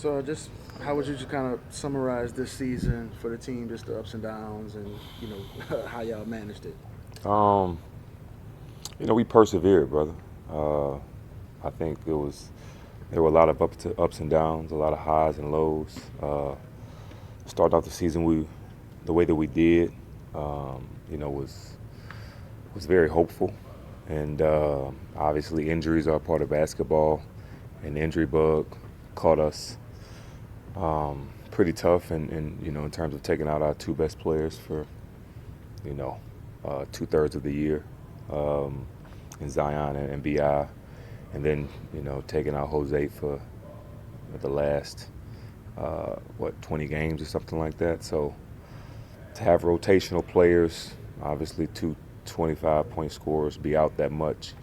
So just how would you just kind of summarize this season for the team, just the ups and downs, and how y'all managed it? Um, we persevered, brother. Uh, I think there were a lot of ups and downs, a lot of highs and lows. Starting off the season, the way that we did, was very hopeful, and obviously injuries are a part of basketball, and the injury bug caught us pretty tough, and in terms of taking out our two best players for you know 2/3 of the year, um, in Zion and Bi, and then taking out Jose for the last 20 games or something like that. So to have rotational players, obviously two 25-point scorers, be out that much,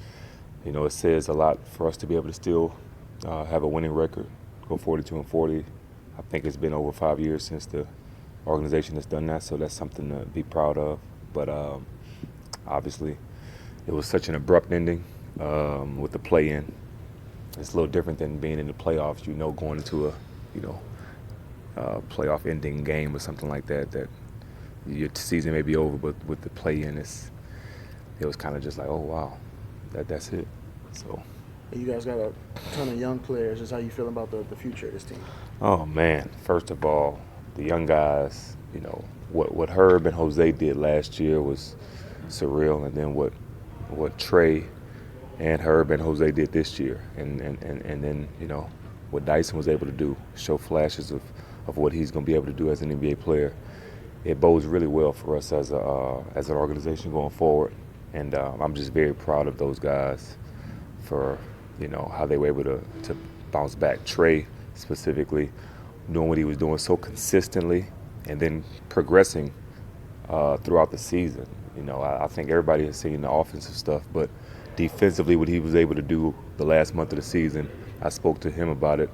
it says a lot for us to be able to still have a winning record, go 42-40. I think it's been over 5 years since the organization has done that, so that's something to be proud of. But obviously, it was such an abrupt ending with the play-in. It's a little different than being in the playoffs. Going into a playoff ending game or something like that, that your season may be over, but with the play-in, it was kind of just like, oh wow, that's it. So. You guys got a ton of young players. Just how you feeling about the future of this team? Oh man, first of all, the young guys, what Herb and Jose did last year was surreal, and then what Trey and Herb and Jose did this year, and then what Dyson was able to do, show flashes of what he's going to be able to do as an NBA player. It bodes really well for us as an organization going forward, and I'm just very proud of those guys for how they were able to bounce back. Trey specifically doing what he was doing so consistently, and then progressing throughout the season. I think everybody has seen the offensive stuff, but defensively, what he was able to do the last month of the season, I spoke to him about it.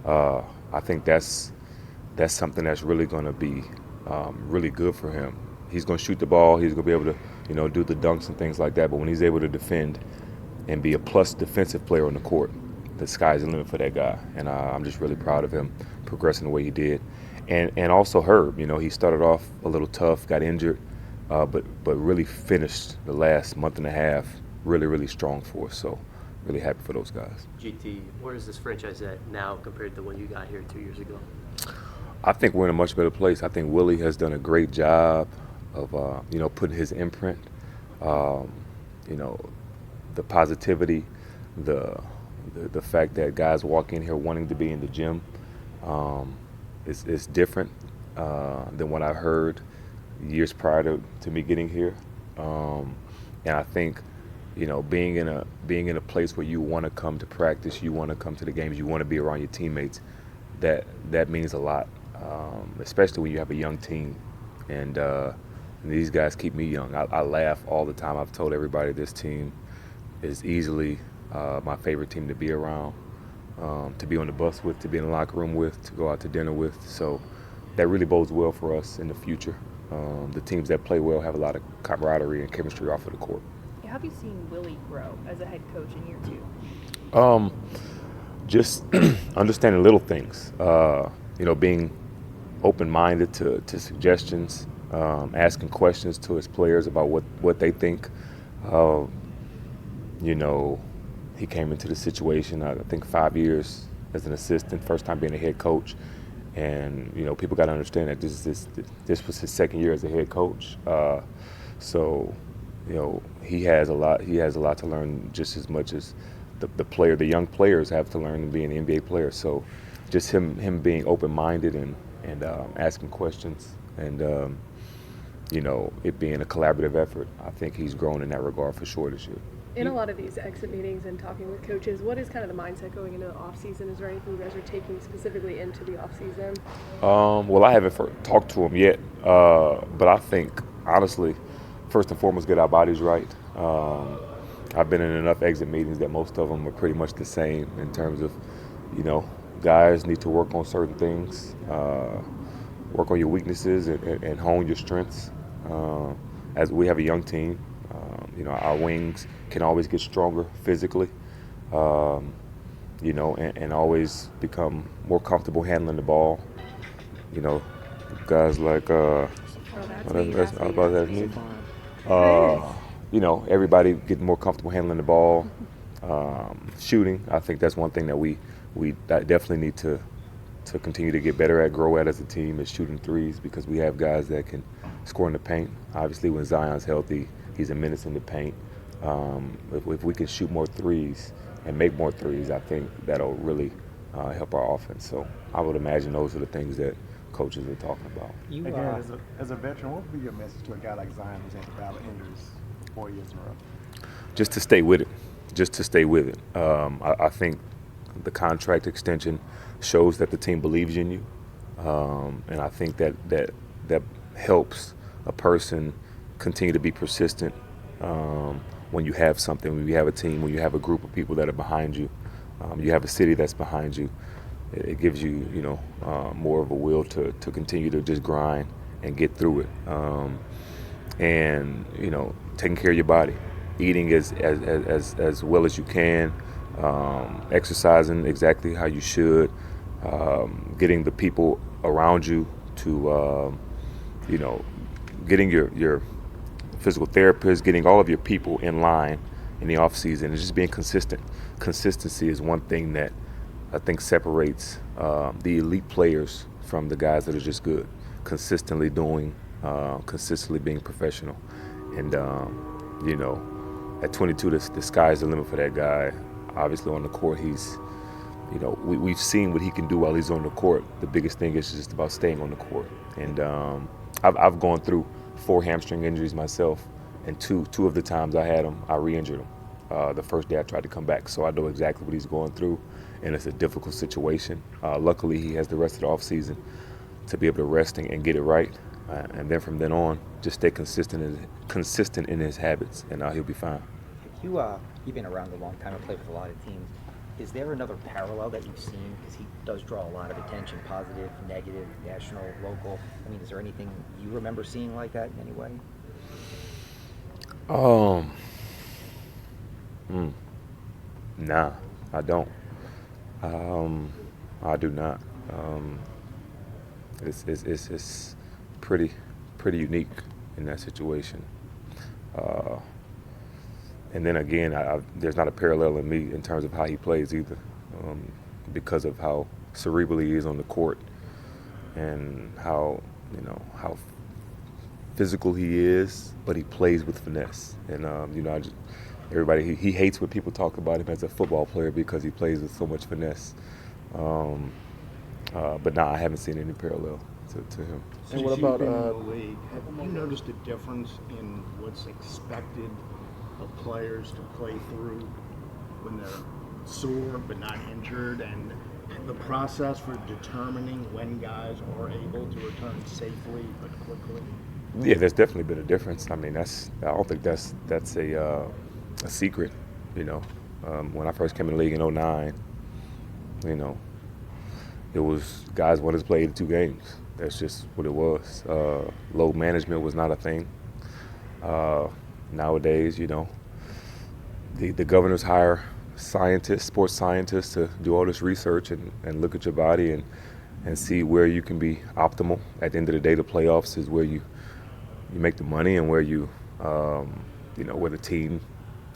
I think that's something that's really going to be really good for him. He's going to shoot the ball. He's going to be able to, do the dunks and things like that. But when he's able to defend and be a plus defensive player on the court, the sky's the limit for that guy. And I'm just really proud of him progressing the way he did. And also Herb, he started off a little tough, got injured, but really finished the last month and a half really, really strong for us. So really happy for those guys. GT, where is this franchise at now compared to when you got here 2 years ago? I think we're in a much better place. I think Willie has done a great job of, putting his imprint, the positivity, the fact that guys walk in here wanting to be in the gym is different than what I heard years prior to me getting here. And I think, being in a place where you want to come to practice, you want to come to the games, you want to be around your teammates, that means a lot, especially when you have a young team. And these guys keep me young. I laugh all the time. I've told everybody this team is easily my favorite team to be around, to be on the bus with, to be in the locker room with, to go out to dinner with. So that really bodes well for us in the future. The teams that play well have a lot of camaraderie and chemistry off of the court. How have you seen Willie grow as a head coach in year 2? Just understanding little things, being open-minded to suggestions, asking questions to his players about what they think. He came into the situation, I think 5 years as an assistant, first time being a head coach. And, people got to understand that this was his second year as a head coach. So he has a lot to learn, just as much as the young players have to learn and be an NBA player. So just him being open-minded and asking questions and, it being a collaborative effort, I think he's grown in that regard for sure this year. In a lot of these exit meetings and talking with coaches, what is kind of the mindset going into the offseason? Is there anything you guys are taking specifically into the offseason? Well, I haven't talked to him yet, but I think, honestly, first and foremost, get our bodies right. I've been in enough exit meetings that most of them are pretty much the same in terms of, guys need to work on certain things, work on your weaknesses and hone your strengths. As we have a young team, our wings can always get stronger physically. and always become more comfortable handling the ball. Guys like me. Everybody getting more comfortable handling the ball, shooting. I think that's one thing that we definitely need to continue to get better at, grow at as a team, is shooting threes, because we have guys that can score in the paint. Obviously, when Zion's healthy, he's a menace in the paint. If we can shoot more threes and make more threes, I think that'll really help our offense. So I would imagine those are the things that coaches are talking about. Again, as a veteran, what would be your message to a guy like Zion who's had to battle injuries 4 years in a row? Just to stay with it. I think the contract extension shows that the team believes in you, and I think that helps a person continue to be persistent when you have something, when you have a team, when you have a group of people that are behind you, you have a city that's behind you. It gives you, more of a will to continue to just grind and get through it. And taking care of your body, eating as well as you can, exercising exactly how you should, getting the people around you to, getting your physical therapist, getting all of your people in line in the off season, and just being consistent. Consistency is one thing that I think separates the elite players from the guys that are just good. Consistently doing, consistently being professional. And, at 22, the sky's the limit for that guy. Obviously on the court, he's, we've seen what he can do while he's on the court. The biggest thing is just about staying on the court. And I've gone through 4 hamstring injuries myself, and two of the times I had them, I re-injured them the first day I tried to come back. So I know exactly what he's going through, and it's a difficult situation. Luckily, he has the rest of the offseason to be able to rest and get it right. And then from then on, just stay consistent in his habits, and he'll be fine. You've been around a long time and played with a lot of teams. Is there another parallel that you've seen? Because he does draw a lot of attention, positive, negative, national, local. I mean, is there anything you remember seeing like that in any way? Nah, I don't. I do not. It's pretty unique in that situation. And then again, there's not a parallel in me in terms of how he plays either, because of how cerebral he is on the court, and how physical he is, but he plays with finesse. And everybody he hates when people talk about him as a football player because he plays with so much finesse. But I haven't seen any parallel to him. And what about in the league? Have you noticed a difference in what's expected of players to play through when they're sore but not injured, and the process for determining when guys are able to return safely but quickly? Yeah, there's definitely been a difference. I mean, I don't think that's a secret. When I first came in the league in 2009, it was guys wanted to play 82 games. That's just what it was. Load management was not a thing. Nowadays, the governors hire scientists, sports scientists, to do all this research and look at your body and see where you can be optimal. At the end of the day, the playoffs is where you make the money, and where where the team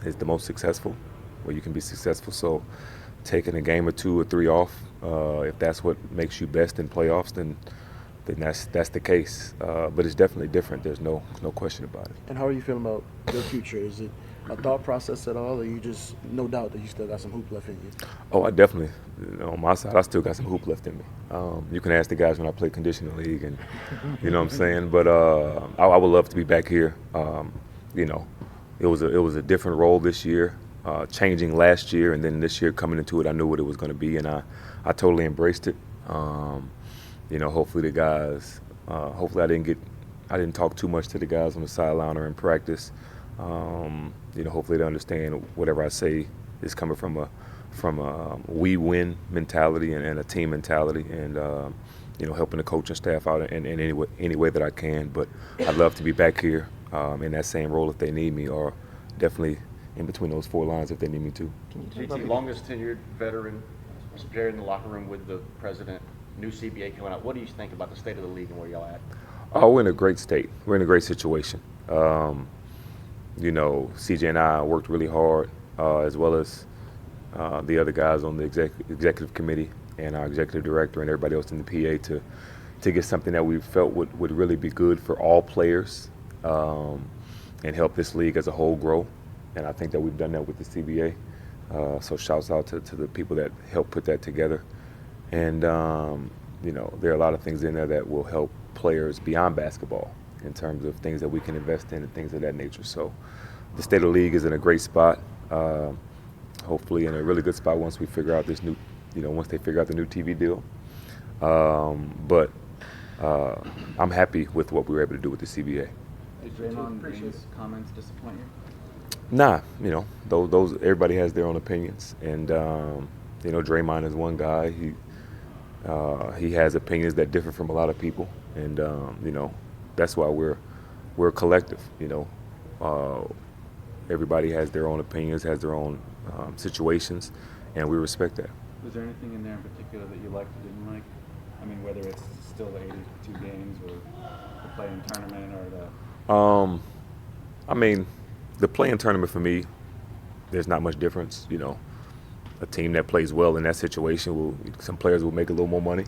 is the most successful, where you can be successful. So taking a game or 2 or 3 off, if that's what makes you best in playoffs, then that's the case. But it's definitely different. There's no question about it. And how are you feeling about your future? Is it a thought process at all, or you just no doubt that you still got some hoop left in you? Oh, I definitely, on my side, I still got some hoop left in me. You can ask the guys when I play conditional league, and you know what I'm saying. But I would love to be back here. It was a different role this year, changing last year, and then this year coming into it, I knew what it was going to be, and I totally embraced it. Hopefully the guys. Hopefully I didn't talk too much to the guys on the sideline or in practice. Hopefully they understand whatever I say is coming from a we win mentality and a team mentality, and helping the coaching staff out in any way that I can. But I'd love to be back here in that same role if they need me, or definitely in between those 4 lines if they need me to. JT, longest tenured veteran Jerry, in the locker room with the president, new CBA coming out. What do you think about the state of the league and where y'all at? Oh, we're in a great state. We're in a great situation. You know, CJ and I worked really hard, as well as the other guys on the executive committee and our executive director and everybody else in the PA to get something that we felt would really be good for all players and help this league as a whole grow. And I think that we've done that with the CBA. So shouts out to the people that helped put that together. And, you know, there are a lot of things in there that will help players beyond basketball in terms of things that we can invest in and things of that nature. So the state of the league is in a great spot. Hopefully in a really good spot once we figure out this new, you know, once they figure out the new TV deal. But I'm happy with what we were able to do with the CBA. Did Draymond Green's comments disappoint you? Nah, you know, those everybody has their own opinions, and you know, Draymond is one guy. He has opinions that differ from a lot of people, and you know, that's why we're a collective. You know, everybody has their own opinions, has their own situations, and we respect that. Was there anything in there in particular that you liked or didn't like? I mean, whether it's still the 82 games or the play-in tournament or the... I mean, the play-in tournament for me, there's not much difference. You know, a team that plays well in that situation some players will make a little more money.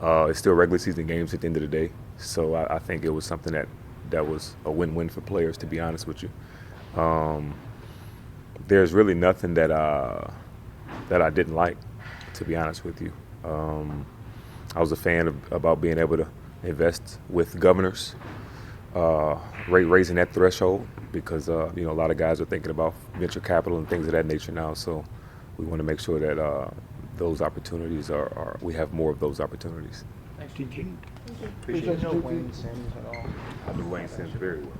It's still regular season games at the end of the day, so I think it was something that was a win-win for players, to be honest with you. There's really nothing that I didn't like, to be honest with you. I was a fan about being able to invest with governors, raising that threshold, because you know, a lot of guys are thinking about venture capital and things of that nature now. So we want to make sure that those opportunities we have more of those opportunities. Did you know Wayne Sims at all? I knew Wayne Sims very well.